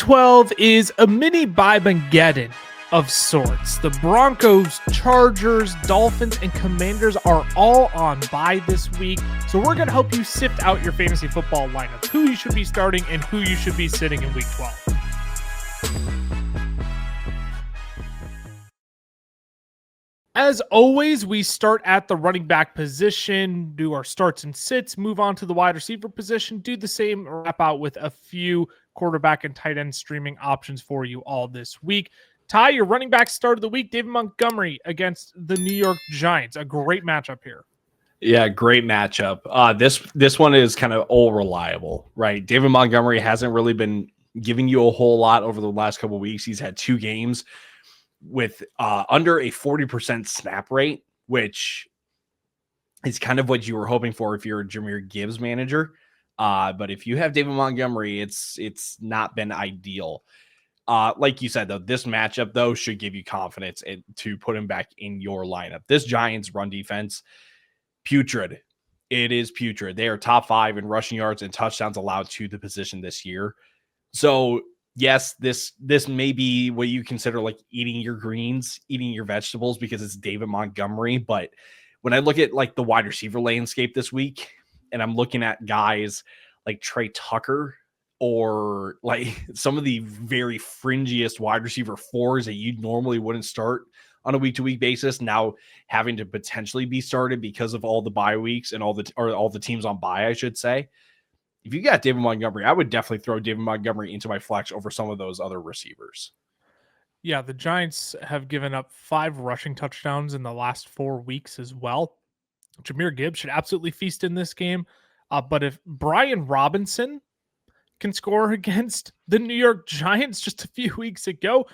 12 is a mini Bibangeddon of sorts. The Broncos, Chargers, Dolphins, and Commanders are all on bye this week. So we're going to help you sift out your fantasy football lineups, who you should be starting and who you should be sitting in week 12. As always, we start at the running back position, do our starts and sits, move on to the wide receiver position, do the same, wrap out with a few quarterback and tight end streaming options for you all this week. Ty, your running back start of the week, David Montgomery against the New York Giants. A great matchup here. Yeah, great matchup. This one is kind of all reliable, right? David Montgomery hasn't really been giving you a whole lot over the last couple of weeks. He's had 2 games with under a 40% snap rate, which is kind of what you were hoping for if you're a Jahmyr Gibbs manager. But if you have David Montgomery, it's not been ideal. Like you said, though, this matchup, though, should give you confidence to put him back in your lineup. This Giants run defense, putrid. It is putrid. They are top 5 in rushing yards and touchdowns allowed to the position this year. So yes, this may be what you consider like eating your greens, eating your vegetables because it's David Montgomery. But when I look at like the wide receiver landscape this week, and I'm looking at guys like Trey Tucker or like some of the very fringiest wide receiver 4s that you normally wouldn't start on a week-to-week basis, now having to potentially be started because of all the bye weeks and all the teams on bye, I should say. If you got David Montgomery, I would definitely throw David Montgomery into my flex over some of those other receivers. Yeah, the Giants have given up 5 rushing touchdowns in the last 4 weeks as well. Jahmyr Gibbs should absolutely feast in this game. But if Brian Robinson can score against the New York Giants just a few weeks ago,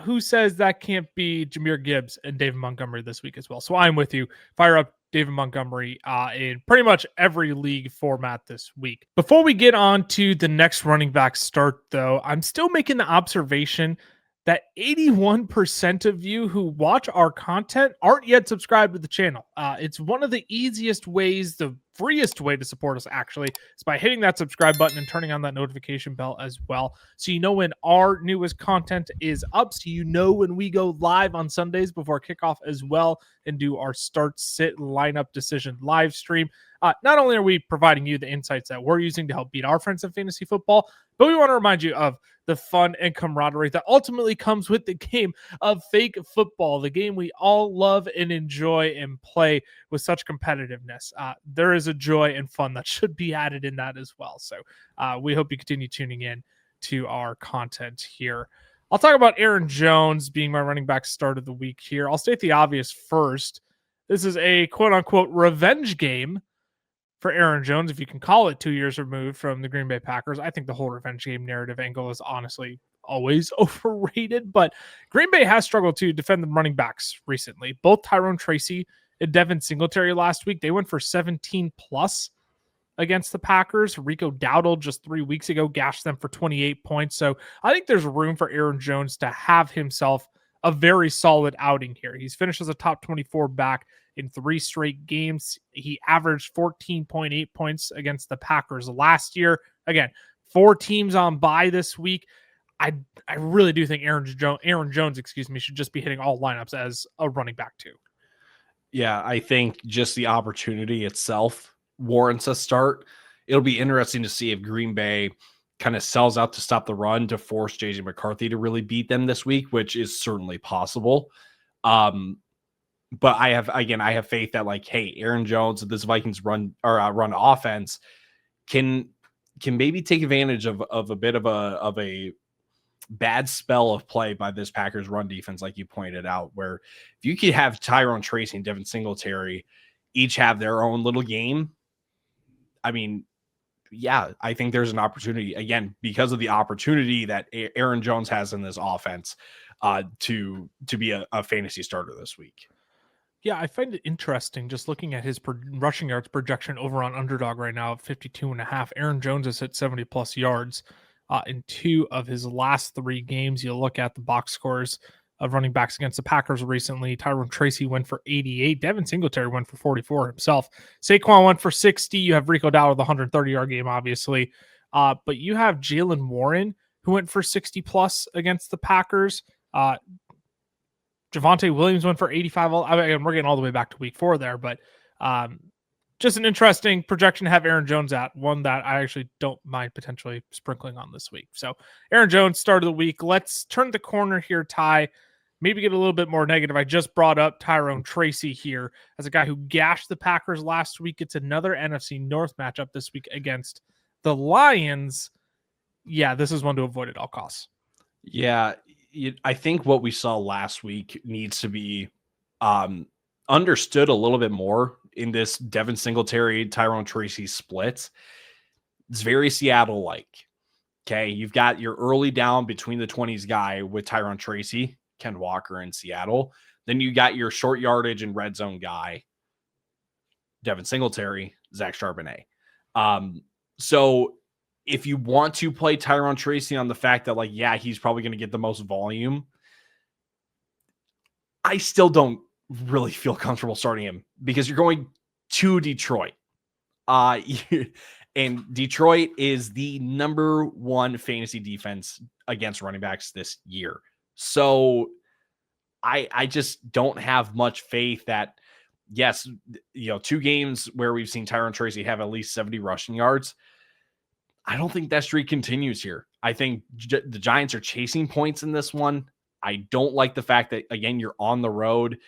who says that can't be Jahmyr Gibbs and David Montgomery this week as well? So I'm with you. Fire up David Montgomery in pretty much every league format this week. Before we get on to the next running back start, though, I'm still making the observation that 81% of you who watch our content aren't yet subscribed to the channel. It's one of the easiest ways, the freest way to support us, actually, is by hitting that subscribe button and turning on that notification bell as well. So you know when our newest content is up, so you know when we go live on Sundays before kickoff as well and do our start, sit, lineup decision live stream. Not only are we providing you the insights that we're using to help beat our friends in fantasy football, but we want to remind you of the fun and camaraderie that ultimately comes with the game of fake football, the game we all love and enjoy and play with such competitiveness. There is a joy and fun that should be added in that as well. So we hope you continue tuning in to our content here. I'll talk about Aaron Jones being my running back start of the week here. I'll state the obvious first. This is a quote-unquote revenge game for Aaron Jones, if you can call it 2 years removed from the Green Bay Packers. I think the whole revenge game narrative angle is honestly always overrated, but Green Bay has struggled to defend the running backs recently. Both Tyrone Tracy and Devin Singletary last week, they went for 17 plus against the Packers. Rico Dowdle just 3 weeks ago gashed them for 28 points. So I think there's room for Aaron Jones to have himself a very solid outing here. He's finished as a top 24 back in 3 straight games. He averaged 14.8 points against the Packers last year. Again, 4 teams on bye this week. I really do think Aaron Jones, should just be hitting all lineups as a running back too. Yeah, I think just the opportunity itself warrants a start. It'll be interesting to see if Green Bay kind of sells out to stop the run to force JJ McCarthy to really beat them this week, which is certainly possible. But I have faith that like, hey, Aaron Jones, this Vikings run offense can maybe take advantage of a bit of a bad spell of play by this Packers run defense, like you pointed out, where if you could have Tyrone Tracy and Devin Singletary each have their own little game, I mean, yeah, I think there's an opportunity, again, because of the opportunity that Aaron Jones has in this offense to be a fantasy starter this week. Yeah, I find it interesting just looking at his rushing yards projection over on Underdog right now at 52.5. Aaron Jones has hit 70 plus yards in 2 of his last 3 games. You look at the box scores of running backs against the Packers recently. Tyrone Tracy went for 88. Devin Singletary went for 44 himself. Saquon went for 60. You have Rico Dowdle with the 130-yard game, obviously. But you have Jaylen Warren who went for 60 plus against the Packers. Javonte Williams went for 85. I mean, we're getting all the way back to week 4 there, but just an interesting projection to have Aaron Jones at, one that I actually don't mind potentially sprinkling on this week. So Aaron Jones, start of the week. Let's turn the corner here, Ty. Maybe get a little bit more negative. I just brought up Tyrone Tracy here as a guy who gashed the Packers last week. It's another NFC North matchup this week against the Lions. Yeah, this is one to avoid at all costs. Yeah, I think what we saw last week needs to be understood a little bit more in this Devin Singletary, Tyrone Tracy splits. It's very Seattle-like. Okay, you've got your early down between the 20s guy with Tyrone Tracy, Ken Walker in Seattle. Then you got your short yardage and red zone guy, Devin Singletary, Zach Charbonnet. So if you want to play Tyrone Tracy on the fact that, like, yeah, he's probably going to get the most volume, I still don't really feel comfortable starting him because you're going to Detroit. And Detroit is the number 1 fantasy defense against running backs this year. So I just don't have much faith that, yes, 2 games where we've seen Tyrone Tracy have at least 70 rushing yards. I don't think that streak continues here. I think the Giants are chasing points in this one. I don't like the fact that, again, you're on the road.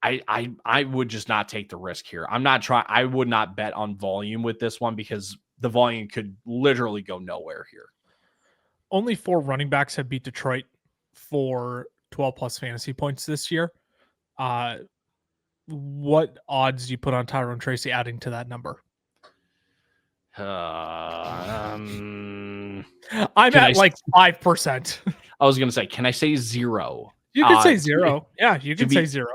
I would just not take the risk here. I would not bet on volume with this one because the volume could literally go nowhere here. Only 4 running backs have beat Detroit for 12 plus fantasy points this year. What odds do you put on Tyrone Tracy adding to that number? I'm at like 5%. I was going to say, can I say 0? You can say 0. Yeah, you can say 0.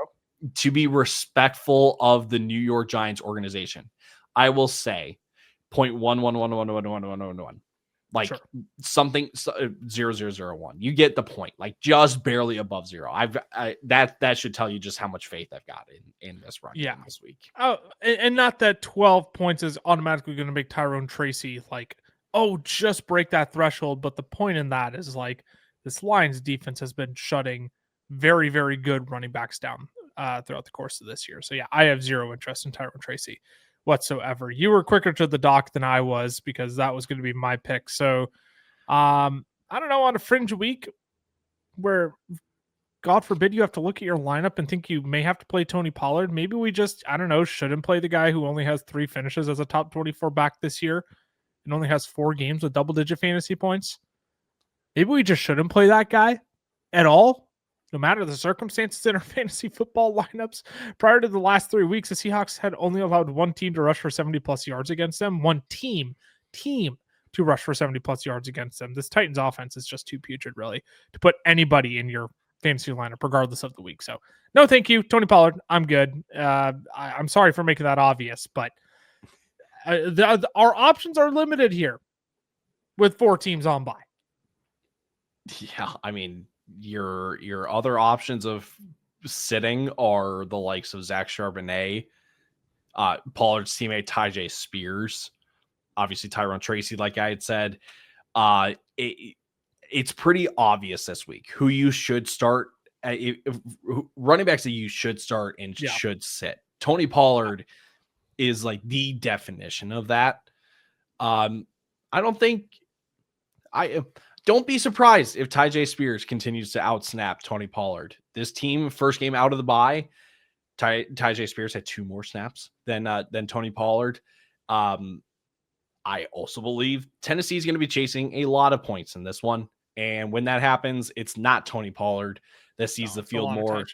To be respectful of the New York Giants organization, I will say 0.111111111. Like sure. Something 0001. You get the point. Like just barely above 0. That should tell you just how much faith I've got in this run game this week. Oh, and not that 12 points is automatically going to make Tyrone Tracy like, just break that threshold. But the point in that is like this Lions defense has been shutting very, very good running backs down throughout the course of this year. So yeah, I have 0 interest in Tyrone Tracy whatsoever. You were quicker to the dock than I was because that was going to be my pick. So I don't know, on a fringe week where God forbid you have to look at your lineup and think you may have to play Tony Pollard, maybe we just, shouldn't play the guy who only has 3 finishes as a top 24 back this year and only has 4 games with double-digit fantasy points. Maybe we just shouldn't play that guy at all, no matter the circumstances in our fantasy football lineups. Prior to the last 3 weeks, the Seahawks had only allowed 1 team to rush for 70-plus yards against them. 1 team to rush for 70-plus yards against them. This Titans offense is just too putrid, really, to put anybody in your fantasy lineup, regardless of the week. So, no, thank you, Tony Pollard. I'm good. I'm sorry for making that obvious, but our options are limited here with 4 teams on bye. Yeah, I mean, your other options of sitting are the likes of Zach Charbonnet, Pollard's teammate Tyjae Spears, obviously Tyrone Tracy, like I had said. It's pretty obvious this week who you should start, running backs that you should start and should sit. Tony Pollard is like the definition of that. Don't be surprised if Tyjae Spears continues to outsnap Tony Pollard. This team, first game out of the bye, Tyjae Spears had 2 more snaps than Tony Pollard. I also believe Tennessee is going to be chasing a lot of points in this one. And when that happens, it's not Tony Pollard that sees the field more.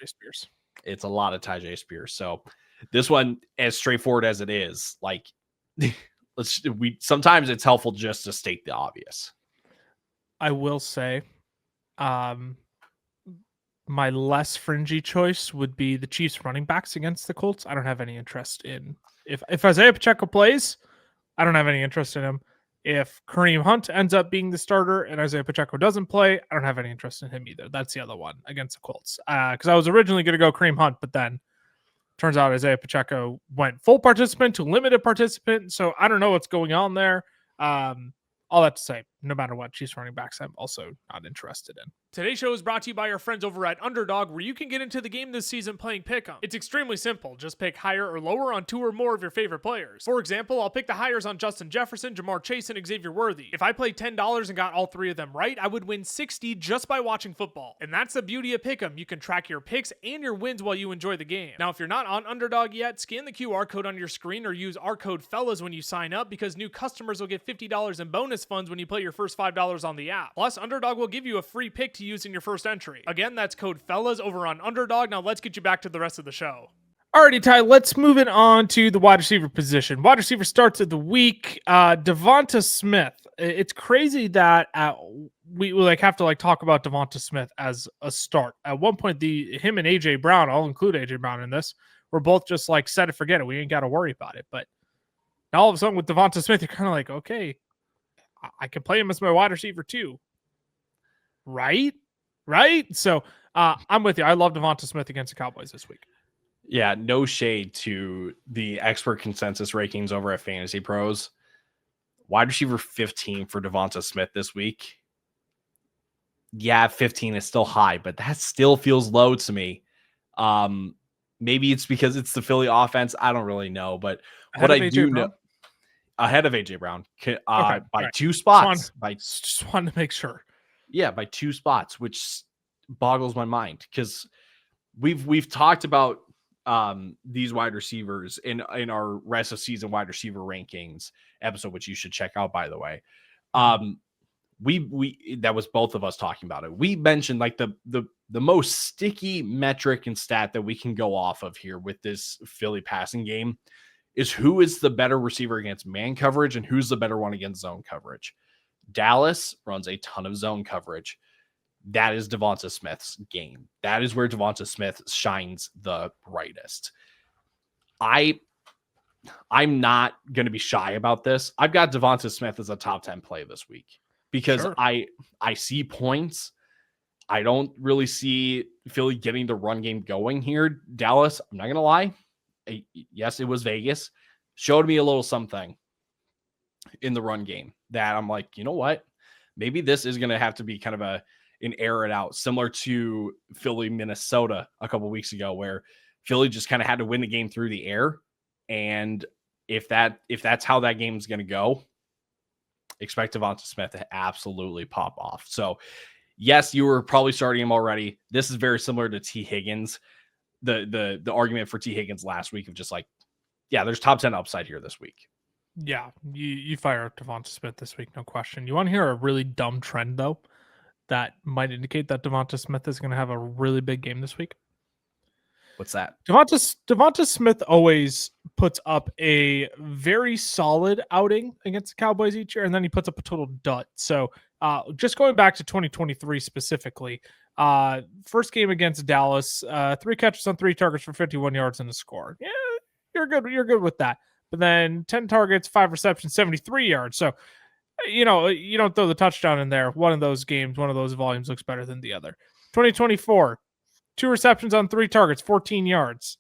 It's a lot of Tyjae Spears. So this one, as straightforward as it is, like sometimes it's helpful just to state the obvious. I will say, my less fringy choice would be the Chiefs running backs against the Colts. I don't have any interest in if Isaiah Pacheco plays. I don't have any interest in him. If Kareem Hunt ends up being the starter and Isaiah Pacheco doesn't play, I don't have any interest in him either. That's the other one against the Colts. Because I was originally going to go Kareem Hunt, but then turns out Isaiah Pacheco went full participant to limited participant. So I don't know what's going on there. All that to say, no matter what, Chiefs running backs I'm also not interested in. Today's show is brought to you by our friends over at Underdog, where you can get into the game this season playing Pick'em. It's extremely simple. Just pick higher or lower on 2 or more of your favorite players. For example, I'll pick the highers on Justin Jefferson, Jamar Chase, and Xavier Worthy. If I played $10 and got all 3 of them right, I would win $60 just by watching football. And that's the beauty of Pick'em. You can track your picks and your wins while you enjoy the game. Now, if you're not on Underdog yet, scan the QR code on your screen or use our code FELLAS when you sign up, because new customers will get $50 in bonus funds when you play your first $5 on the app. Plus, Underdog will give you a free pick to use in your first entry. Again, that's code FELLAS over on Underdog. Now let's get you back to the rest of the show. Alrighty, Ty, let's move it on to the wide receiver position. Wide receiver starts of the week. Devonta Smith. It's crazy that we have to talk about Devonta Smith as a start. At one point, him and AJ Brown, I'll include AJ Brown in this, were both just set it, forget it. We ain't got to worry about it. But now all of a sudden with Devonta Smith, you're kind of like, okay, I can play him as my wide receiver too. Right? So I'm with you. I love Devonta Smith against the Cowboys this week. Yeah, no shade to the expert consensus rankings over at Fantasy Pros. Wide receiver 15 for Devonta Smith this week. Yeah, 15 is still high, but that still feels low to me. Maybe it's because it's the Philly offense. I don't really know, but what I do know, ahead of AJ Brown by 2 spots. Just wanted to make sure. Yeah, by 2 spots, which boggles my mind, because we've talked about these wide receivers in our rest of season wide receiver rankings episode, which you should check out, by the way. We that was both of us talking about it. We mentioned the most sticky metric and stat that we can go off of here with this Philly passing game is who is the better receiver against man coverage and who's the better one against zone coverage. Dallas runs a ton of zone coverage. That is Devonta Smith's game. That is where Devonta Smith shines the brightest. I'm not going to be shy about this. I've got Devonta Smith as a top 10 play this week because sure. I see points. I don't really see Philly getting the run game going here. Dallas, I'm not going to lie. Yes, it was Vegas. Showed me a little something in the run game that I'm like, you know what? Maybe this is going to have to be kind of an air it out, similar to Philly, Minnesota a couple weeks ago, where Philly just kind of had to win the game through the air. And if that's how that game's going to go, expect Devonta Smith to absolutely pop off. So yes, you were probably starting him already. This is very similar to T. Higgins. The argument for T. Higgins last week of just there's top 10 upside here this week. Yeah, you fire up Devonta Smith this week, no question. You want to hear a really dumb trend, though, that might indicate that Devonta Smith is going to have a really big game this week? What's that? Devonta Smith always puts up a very solid outing against the Cowboys each year, and then he puts up a total dud. So just going back to 2023 specifically, first game against Dallas, 3 catches on 3 targets for 51 yards and a score. Yeah, you're good. You're good with that. But then 10 targets, 5 receptions, 73 yards. So, you don't throw the touchdown in there. One of those games, one of those volumes looks better than the other. 2024, 2 receptions on 3 targets, 14 yards.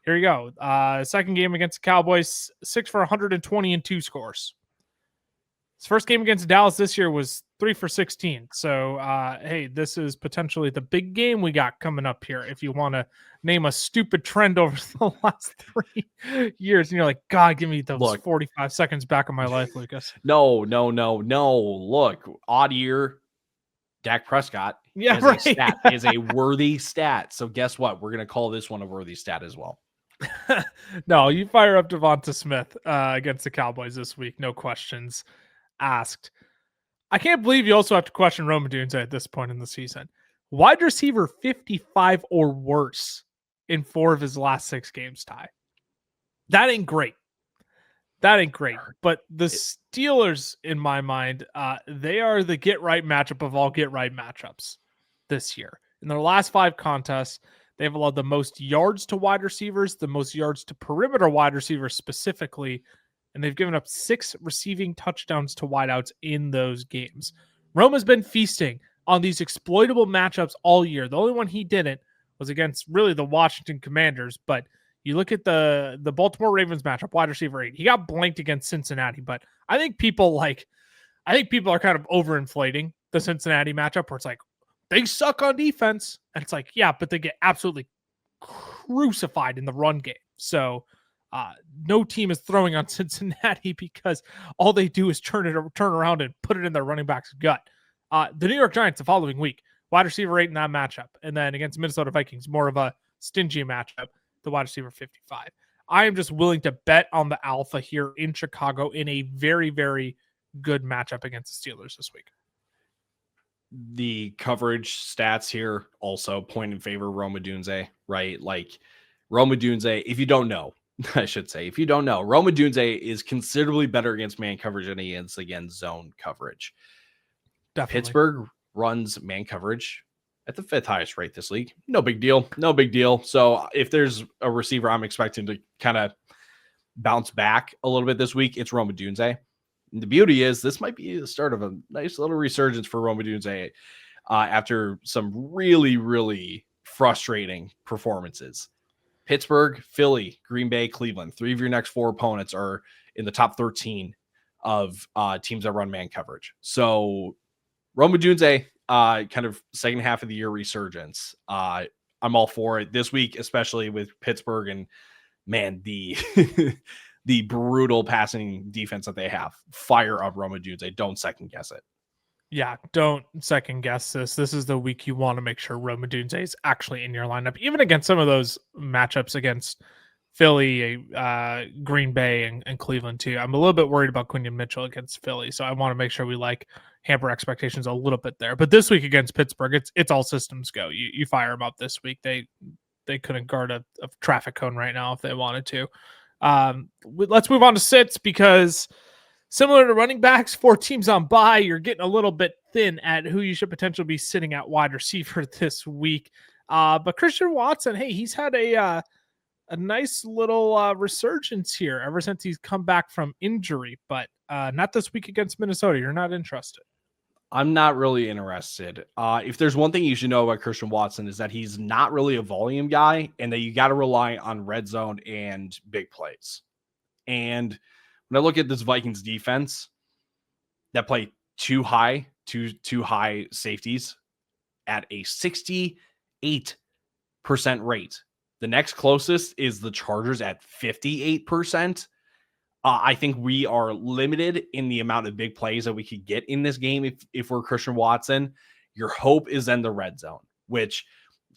Here you go. Second game against the Cowboys, 6 for 120 and 2 scores. His first game against Dallas this year was 3 for 16. So, hey, this is potentially the big game we got coming up here. If you want to name a stupid trend over the last 3 years, and you're like, God, give me those 45 seconds back of my life, Lucas. No. Look, odd year, Dak Prescott is a worthy stat. So guess what? We're going to call this one a worthy stat as well. No, you fire up Devonta Smith against the Cowboys this week. No questions asked. I can't believe you also have to question Rome Odunze at this point in the season. Wide receiver 55 or worse in 4 of his last 6 games, Ty. That ain't great. But the Steelers, in my mind, they are the get-right matchup of all get-right matchups this year. In their last 5 contests, they've allowed the most yards to wide receivers, the most yards to perimeter wide receivers specifically, and they've given up 6 receiving touchdowns to wideouts in those games. Rome has been feasting on these exploitable matchups all year. The only one he didn't was against really the Washington Commanders, but you look at the Baltimore Ravens matchup, wide receiver 8. He got blanked against Cincinnati, but I think people I think people are kind of overinflating the Cincinnati matchup where it's like, they suck on defense. And it's like, yeah, but they get absolutely crucified in the run game. So no team is throwing on Cincinnati because all they do is turn around and put it in their running back's gut. The New York Giants the following week, wide receiver 8 in that matchup. And then against Minnesota Vikings, more of a stingy matchup, the wide receiver 55. I am just willing to bet on the alpha here in Chicago in a very, very good matchup against the Steelers this week. The coverage stats here also point in favor of Rome Odunze, right? Like Rome Odunze, if you don't know, I should say, if you don't know, Rome Odunze is considerably better against man coverage than he is against zone coverage. Definitely. Pittsburgh runs man coverage at the 5th highest rate this league. No big deal. No big deal. So if there's a receiver I'm expecting to kind of bounce back a little bit this week, it's Rome Odunze. And the beauty is this might be the start of a nice little resurgence for Rome Odunze after some really, really frustrating performances. Pittsburgh, Philly, Green Bay, Cleveland. 3 of your next 4 opponents are in the top 13 of teams that run man coverage. So Rome Odunze, kind of second half of the year resurgence. I'm all for it this week, especially with Pittsburgh and man, the the brutal passing defense that they have. Fire up Rome Odunze. Don't second guess it. Yeah, don't second guess this. This is the week you want to make sure Rome Odunze is actually in your lineup, even against some of those matchups against Philly, Green Bay, and Cleveland too. I'm a little bit worried about Quinton Mitchell against Philly, so I want to make sure we hamper expectations a little bit there. But this week against Pittsburgh, it's all systems go. You fire them up this week. They couldn't guard a traffic cone right now if they wanted to. Let's move on to sits because similar to running backs, 4 teams on bye, you're getting a little bit thin at who you should potentially be sitting at wide receiver this week. But Christian Watson, hey, he's had a nice little resurgence here ever since he's come back from injury, but not this week against Minnesota. You're not interested. I'm not really interested. If there's one thing you should know about Christian Watson is that he's not really a volume guy and that you got to rely on red zone and big plays. And when I look at this Vikings defense that play too high safeties at a 68% rate, the next closest is the Chargers at 58%. I think we are limited in the amount of big plays that we could get in this game if we're Christian Watson. Your hope is in the red zone, which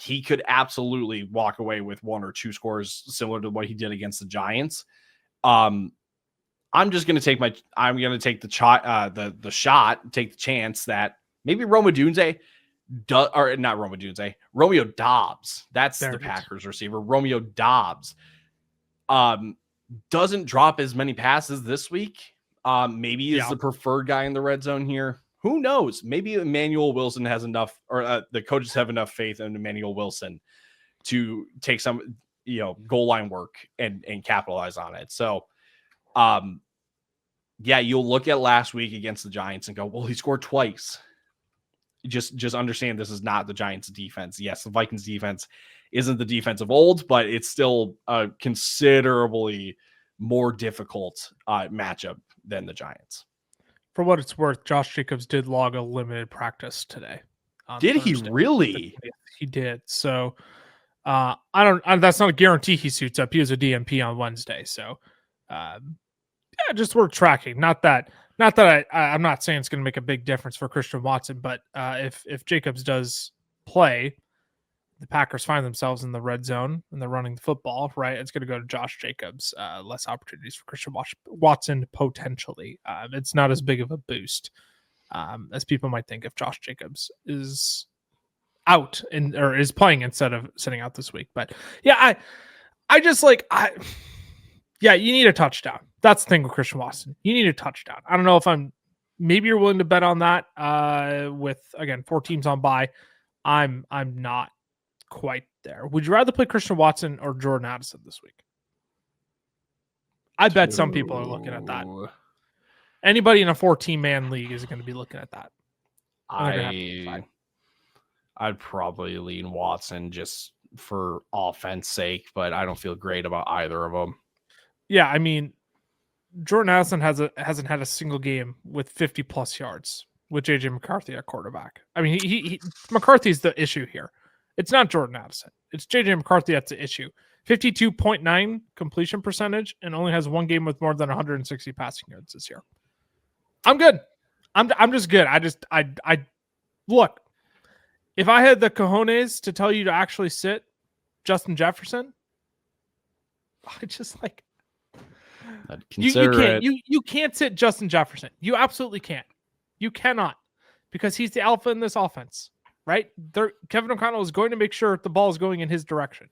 he could absolutely walk away with 1 or 2 scores similar to what he did against the Giants. I'm just going to take the shot, take the chance that maybe Romeo Dobbs. That's the Packers receiver. Romeo Dobbs. Doesn't drop as many passes this week. Maybe is the preferred guy in the red zone here. Who knows? Maybe Emmanuel Wilson has enough, or the coaches have enough faith in Emmanuel Wilson to take some, goal line work and capitalize on it. So, you'll look at last week against the Giants and go, well, he scored twice. Just understand this is not the Giants defense. Yes, the Vikings defense isn't the defense of old, but it's still a considerably more difficult matchup than the Giants. For what it's worth, Josh Jacobs did log a limited practice today. Did Thursday. He really? He did. So that's not a guarantee he suits up. He was a DMP on Wednesday. So just worth tracking. Not that I'm not saying it's going to make a big difference for Christian Watson, but if Jacobs does play, the Packers find themselves in the red zone and they're running the football, right? It's going to go to Josh Jacobs. Less opportunities for Christian Watson potentially. It's not as big of a boost as people might think if Josh Jacobs is out or is playing instead of sitting out this week. But yeah, you need a touchdown. That's the thing with Christian Watson. You need a touchdown. I don't know if maybe you're willing to bet on that with, again, 4 teams on bye. I'm not quite there. Would you rather play Christian Watson or Jordan Addison this week? I bet some people are looking at that. Anybody in a 14 man league is going to be looking at that. I'd probably lean Watson just for offense sake, but I don't feel great about either of them. Yeah, I mean, Jordan Addison hasn't had a single game with 50 plus yards with JJ McCarthy at quarterback. I mean, he McCarthy's the issue here. It's not Jordan Addison. It's JJ McCarthy that's the issue. 52.9 completion percentage and only has one game with more than 160 passing yards this year. I'm good. I'm just good. I look. If I had the cojones to tell you to actually sit Justin Jefferson, I just like you can't you can't sit Justin Jefferson. You absolutely can't. You cannot, because he's the alpha in this offense, right? Kevin O'Connell is going to make sure the ball is going in his direction.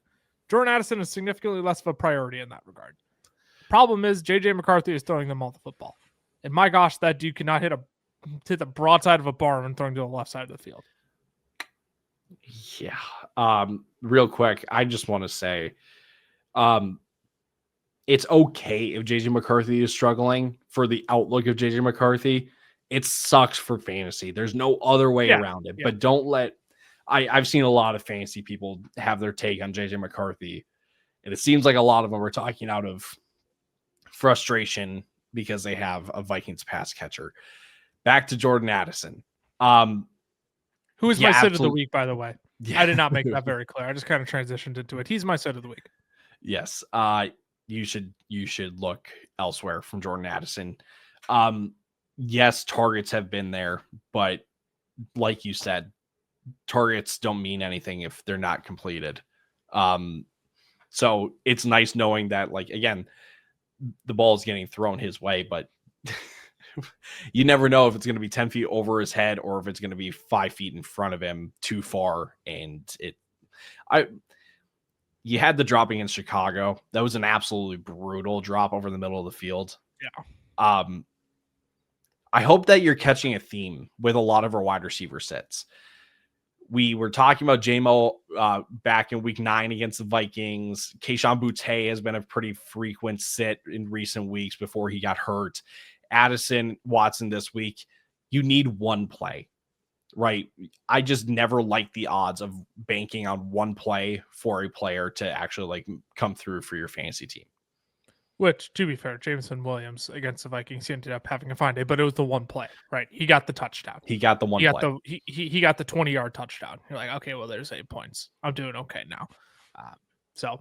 Jordan Addison is significantly less of a priority in that regard. Problem is JJ McCarthy is throwing them all the football, and my gosh, that dude cannot hit the broadside of a barn when throwing to the left side of the field. Yeah. Real quick, I just want to say, it's okay if JJ McCarthy is struggling for the outlook of JJ McCarthy. It sucks for fantasy. There's no other way around it. Yeah. But don't let I've seen a lot of fantasy people have their take on JJ McCarthy, and it seems like a lot of them are talking out of frustration because they have a Vikings pass catcher. Back to Jordan Addison. Who is my sit of the week, by the way? Yeah. I did not make that very clear. I just kind of transitioned into it. He's my sit of the week. Yes. You should look elsewhere from Jordan Addison. Yes, targets have been there, but like you said, targets don't mean anything if they're not completed. So it's nice knowing that, like, again, the ball is getting thrown his way, but you never know if it's going to be 10 feet over his head or if it's going to be 5 feet in front of him too far. And you had the dropping in Chicago. That was an absolutely brutal drop over the middle of the field. Yeah. I hope that you're catching a theme with a lot of our wide receiver sets. We were talking about J-Mo back in week 9 against the Vikings. Kayshon Boutte has been a pretty frequent sit in recent weeks before he got hurt. Addison, Watson this week. You need one play, right? I just never like the odds of banking on one play for a player to actually like come through for your fantasy team. Which, to be fair, Jameson Williams against the Vikings, he ended up having a fine day, but it was the one play, right? He got the touchdown. He got the one play. He got the 20-yard touchdown. You're like, okay, well, there's 8 points. I'm doing okay now. So,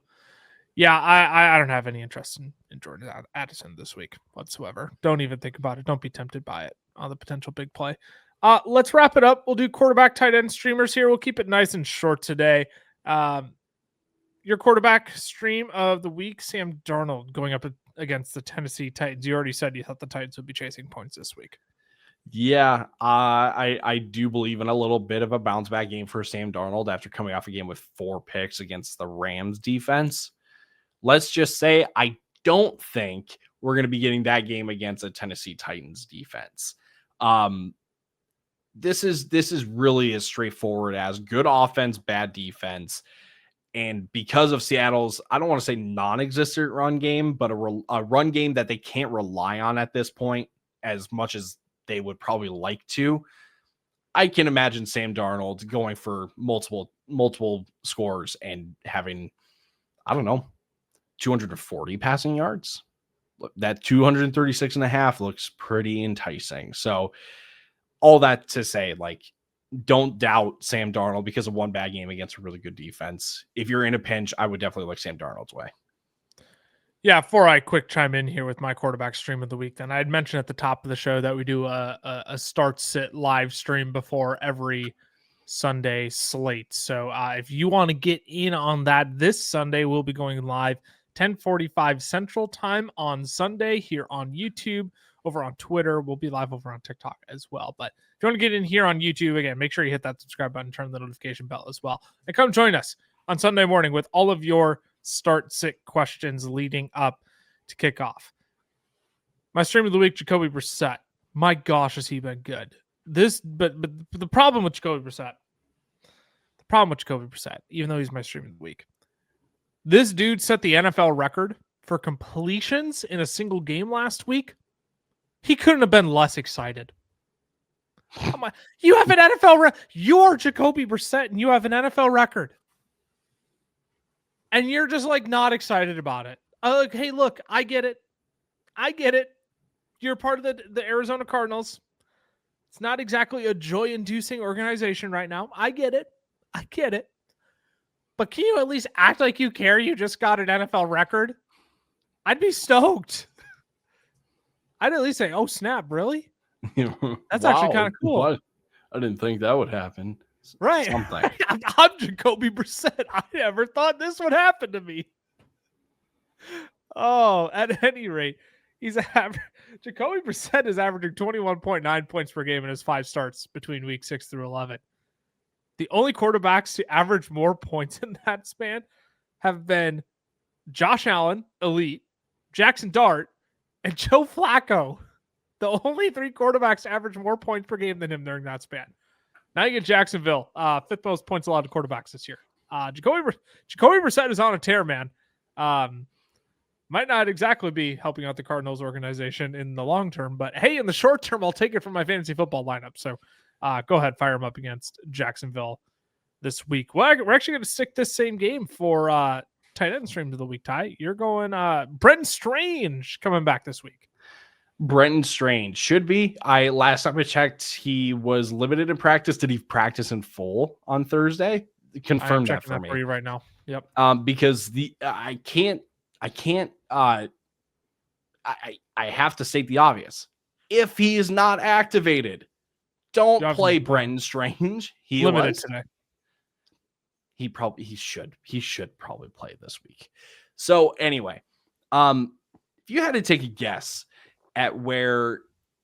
yeah, I don't have any interest in Jordan Addison this week whatsoever. Don't even think about it. Don't be tempted by it on the potential big play. Let's wrap it up. We'll do quarterback tight end streamers here. We'll keep it nice and short today. Your quarterback stream of the week, Sam Darnold, going up against the Tennessee Titans. You already said you thought the Titans would be chasing points this week. Yeah, I do believe in a little bit of a bounce back game for Sam Darnold after coming off a game with 4 picks against the Rams defense. Let's just say I don't think we're going to be getting that game against a Tennessee Titans defense. This is really as straightforward as good offense, bad defense. And because of Seattle's, I don't want to say non-existent run game, but a run game that they can't rely on at this point as much as they would probably like to, I can imagine Sam Darnold going for multiple scores and having, I don't know, 240 passing yards. That 236.5 looks pretty enticing. So all that to say, like, don't doubt Sam Darnold because of one bad game against a really good defense. If you're in a pinch, I would definitely look Sam Darnold's way. Yeah, before I quick chime in here with my quarterback stream of the week, then I had mentioned at the top of the show that we do a start-sit live stream before every Sunday slate. So if you want to get in on that this Sunday, we'll be going live 10:45 Central Time on Sunday here on YouTube. Over on Twitter, we'll be live over on TikTok as well. But if you want to get in here on YouTube, again, make sure you hit that subscribe button, turn the notification bell as well. And come join us on Sunday morning with all of your start-sit questions leading up to kickoff. My stream of the week, Jacoby Brissett. My gosh, has he been good. But the problem with Jacoby Brissett, even though he's my stream of the week, this dude set the NFL record for completions in a single game last week. He couldn't have been less excited. Come on. You have an NFL record. You're Jacoby Brissett and you have an NFL record. And you're just like not excited about it. Like, hey, look, I get it. I get it. You're part of the Arizona Cardinals. It's not exactly a joy-inducing organization right now. I get it. I get it. But can you at least act like you care? You just got an NFL record. I'd be stoked. I'd at least say, "Oh snap, really?" That's actually kind of cool. What? I didn't think that would happen. Right. Something. I'm Jacoby Brissett. I never thought this would happen to me. Oh, at any rate, Jacoby Brissett is averaging 21.9 points per game in his 5 starts between week 6 through 11. The only quarterbacks to average more points in that span have been Josh Allen, elite, Jackson Dart, and Joe Flacco. The only 3 quarterbacks to average more points per game than him during that span. Now you get Jacksonville, 5th most points allowed to quarterbacks this year. Jacoby Brissett is on a tear, man. Might not exactly be helping out the Cardinals organization in the long term, but hey, in the short term, I'll take it from my fantasy football lineup. So go ahead, fire him up against Jacksonville this week. Well, we're actually going to stick this same game for tight end stream of the week, Ty. You're going Brenton Strange coming back this week. Brenton Strange should be. Last time I checked, he was limited in practice. Did he practice in full on Thursday? Confirm that for me. For you right now. Yep. Because I have to state the obvious. If he is not activated, don't play Brenton Strange. He limited today. He should probably play this week. So anyway, if you had to take a guess at where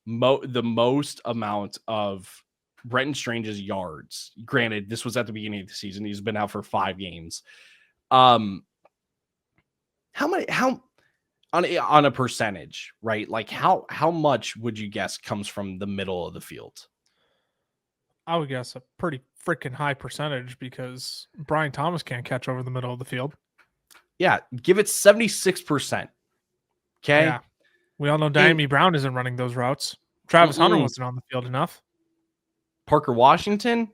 the most amount of Brenton Strange's yards, granted, this was at the beginning of the season. He's been out for 5 games. How on a percentage, right? Like how much would you guess comes from the middle of the field? I would guess a pretty freaking high percentage because Brian Thomas can't catch over the middle of the field. Yeah, give it 76%. Okay. Yeah. We all know Diami Brown isn't running those routes. Travis Hunter wasn't on the field enough. Parker Washington,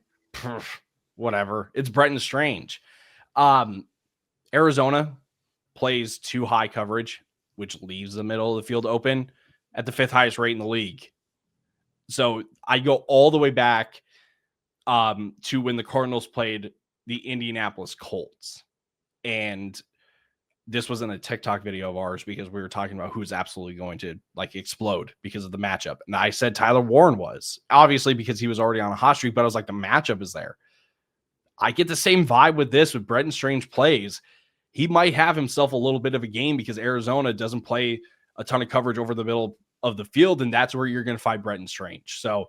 whatever. It's Brenton Strange. Arizona plays too high coverage, which leaves the middle of the field open at the 5th highest rate in the league. So I go all the way back to when the Cardinals played the Indianapolis Colts. And this was in a TikTok video of ours because we were talking about who's absolutely going to like explode because of the matchup. And I said Tyler Warren was, obviously because he was already on a hot streak, but I was like, the matchup is there. I get the same vibe with this with Brenton Strange plays. He might have himself a little bit of a game because Arizona doesn't play a ton of coverage over the middle of the field, and that's where you're going to find Brenton Strange. So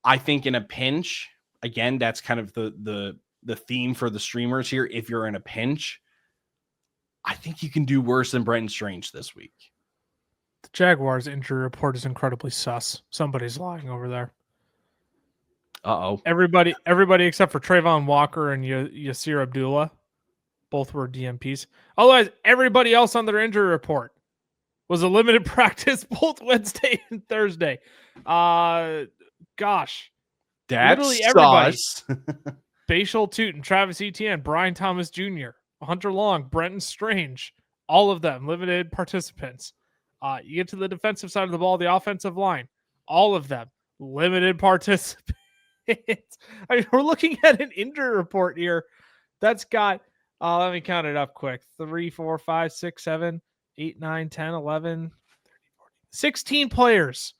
I think in a pinch, again, that's kind of the theme for the streamers here. If you're in a pinch, I think you can do worse than Brenton Strange this week. The Jaguars injury report is incredibly sus. Somebody's lying over there. Uh-oh. Everybody except for Trayvon Walker and Yasir Abdullah, both were DMPs. Otherwise, everybody else on their injury report was a limited practice both Wednesday and Thursday. Gosh. That's literally everybody. Bashal Tootin, Travis Etienne, Brian Thomas Jr., Hunter Long, Brenton Strange, all of them limited participants. You get to the defensive side of the ball, the offensive line, all of them limited participants. I mean, we're looking at an injury report here that's got, let me count it up quick. 3, 4, 5, 6, 7, 8, 9, 10, 11, 13, 14, 16 players.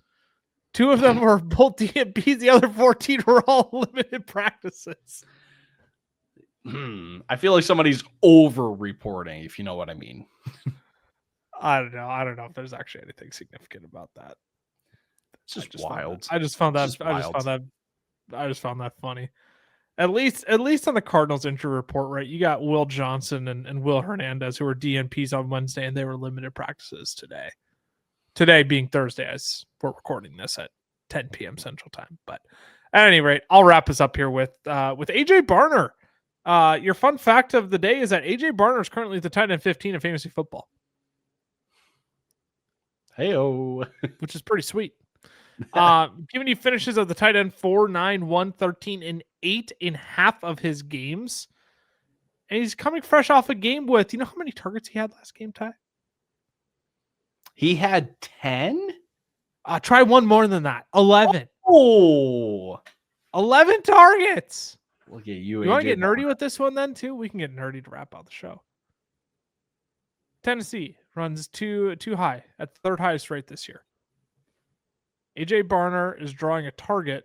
2 of them were both DMPs. The other 14 were all limited practices. I feel like somebody's over-reporting, if you know what I mean. I don't know if there's actually anything significant about that. It's just wild. I just found that funny. At least on the Cardinals injury report, right? You got Will Johnson and Will Hernandez who were DNPs on Wednesday, and they were limited practices today. Today being Thursday, as we're recording this at 10 p.m. Central Time. But at any rate, I'll wrap us up here with AJ Barner. Your fun fact of the day is that AJ Barner is currently the tight end 15 in fantasy football. Heyo, which is pretty sweet. Giving you finishes of the tight end 4, 9, 1, 13, and 8 in half of his games. And he's coming fresh off a game with, you know how many targets he had last game, Ty? He had 10? Try one more than that. 11. Oh, 11 targets. look at you. You want to AJ get nerdy with this one then too? We can get nerdy to wrap out the show. Tennessee runs too high at the third highest rate this year. AJ Barner is drawing a target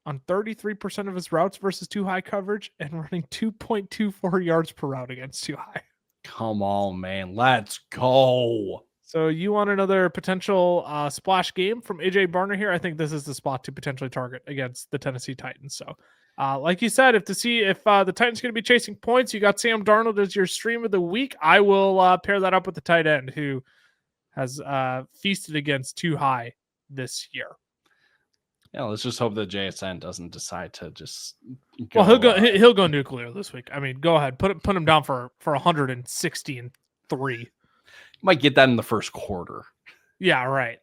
on 33% of his routes versus too high coverage and running 2.24 yards per route against too high. Come on, man. Let's go. So you want another potential splash game from AJ Barner here? I think this is the spot to potentially target against the Tennessee Titans. So like you said, if the Titans going to be chasing points, you got Sam Darnold as your stream of the week. I will pair that up with the tight end who has feasted against too high this year. Yeah, let's just hope that JSN doesn't decide to just go. Well, he'll go nuclear this week. I mean, go ahead, put him down for 163. Might get that in the first quarter. Yeah, right.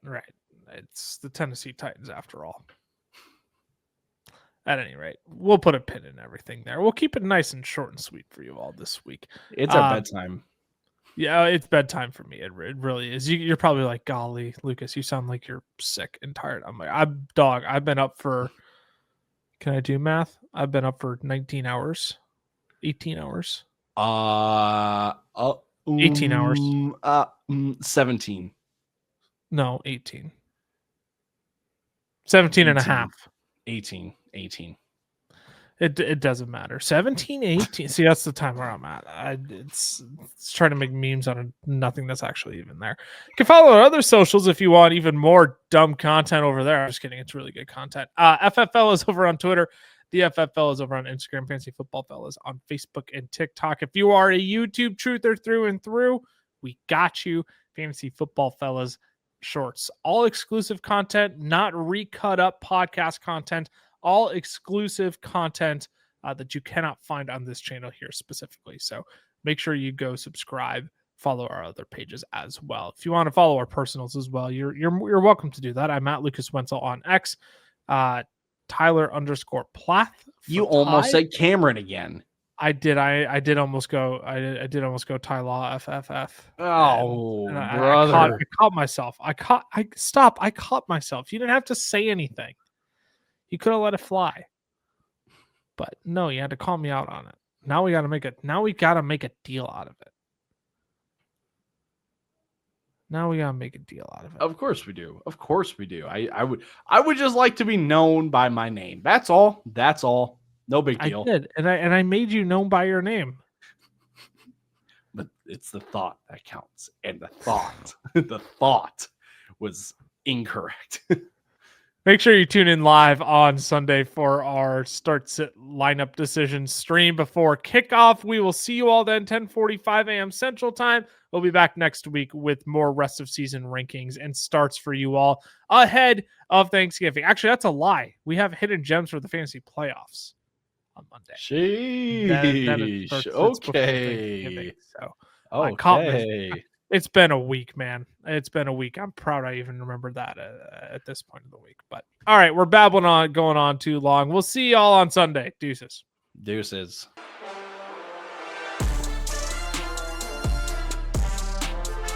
It's the Tennessee Titans after all. At any rate, we'll put a pin in everything there. We'll keep it nice and short and sweet for you all this week. It's our bedtime. Yeah, it's bedtime for me. It really is. You're probably like, golly, Lucas, you sound like you're sick and tired. I'm like, I've been up for, can I do math? I've been up for 19 hours, 18 hours. 18 hours. 17. No, 18. 17 and a half. 18. It doesn't matter. 17, 18. See, that's the time where I'm at. It's trying to make memes out of nothing that's actually even there. You can follow our other socials if you want even more dumb content over there. I'm just kidding. It's really good content. FFL is over on Twitter. The FFL is over on Instagram. Fantasy Football Fellas on Facebook and TikTok. If you are a YouTube truther through and through, we got you. Fantasy Football Fellas shorts. All exclusive content, not recut up podcast content. All exclusive content that you cannot find on this channel here specifically. So make sure you go subscribe, follow our other pages as well. If you want to follow our personals as well, you're welcome to do that. I'm at Lucas Wenzel on X. Tyler_Plath. You almost said Cameron again. I did almost go. I did almost go Tylaw FFF. Oh, brother! I caught myself. I caught myself. You didn't have to say anything. You could have let it fly, but no, you had to call me out on it. Now we got to make a deal out of it. Of course we do. I would just like to be known by my name. That's all. No big deal. I did, and I made you known by your name. But it's the thought that counts, and the thought was incorrect. Make sure you tune in live on Sunday for our start-sit lineup decision stream before kickoff. We will see you all then, 10:45 a.m. Central Time. We'll be back next week with more rest of season rankings and starts for you all ahead of Thanksgiving. Actually, that's a lie. We have hidden gems for the fantasy playoffs on Monday. Sheesh. Okay. So okay. It's been a week, man. It's been a week. I'm proud I even remember that at this point of the week. But all right, we're babbling on, going on too long. We'll see y'all on Sunday. Deuces.